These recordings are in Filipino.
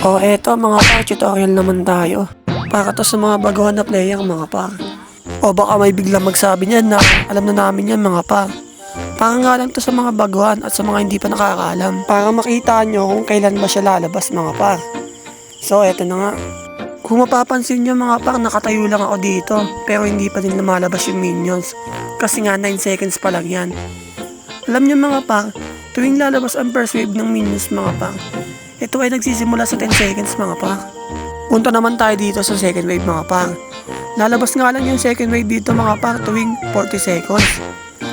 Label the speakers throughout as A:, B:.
A: O eto mga par, tutorial naman tayo. Para to sa mga baguhan na player mga par. O baka may biglang magsabi niyan na alam na namin yan mga par. Para nga lang to sa mga baguhan at sa mga hindi pa nakakaalam. Para makita nyo kung kailan ba siya lalabas mga par. So eto na nga. Kung mapapansin nyo mga par, nakatayo lang ako dito. Pero hindi pa din lumalabas yung minions. Kasi nga 9 seconds pa lang yan. Alam nyo mga par, tuwing lalabas ang first wave ng minions mga par, ito ay nagsisimula sa 10 seconds mga par. Punta naman tayo dito sa second wave mga par. Lalabas nga lang yung second wave dito mga par tuwing 40 seconds.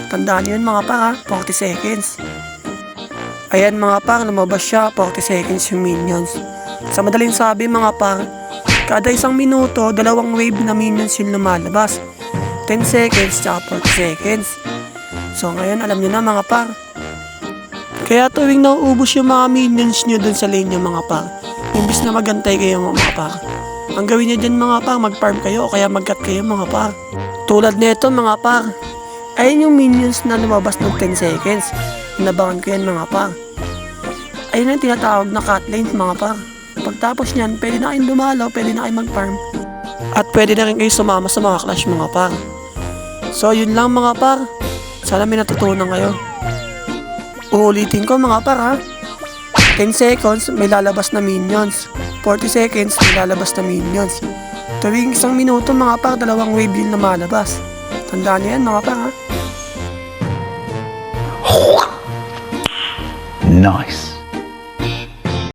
A: Tandaan nyo yun mga par ha, 40 seconds. Ayan mga par, lumabas siya, 40 seconds yung minions. Sa madaling sabi mga par, kada isang minuto, dalawang wave na minions yung lumalabas. 10 seconds tsaka 40 seconds. So ngayon alam nyo na mga par. Kaya tuwing nauubos yung mga minions nyo dun sa lane nyo mga par, imbis na magantay kayo mga par, ang gawin nyo dyan mga par, mag-farm kayo o kaya mag-cut kayo mga par. Tulad nito mga par, ayun yung minions na lumabas ng 10 seconds. Inabangan ko yan mga par. Ayun ang tinatawag na cut lanes mga par. Pagtapos nyan, pwede na kayong dumalaw, pwede na kayong mag-farm. At pwede na rin kayo sumama sa mga clash mga par. So yun lang mga par. Sana may natutunan kayo. Uulitin ko mga par ha. 10 seconds may lalabas na minions. 40 seconds may lalabas na minions. Tuwing isang minuto mga par, dalawang wave yung lumalabas. Tandaan niyo yan mga par ha.
B: Nice.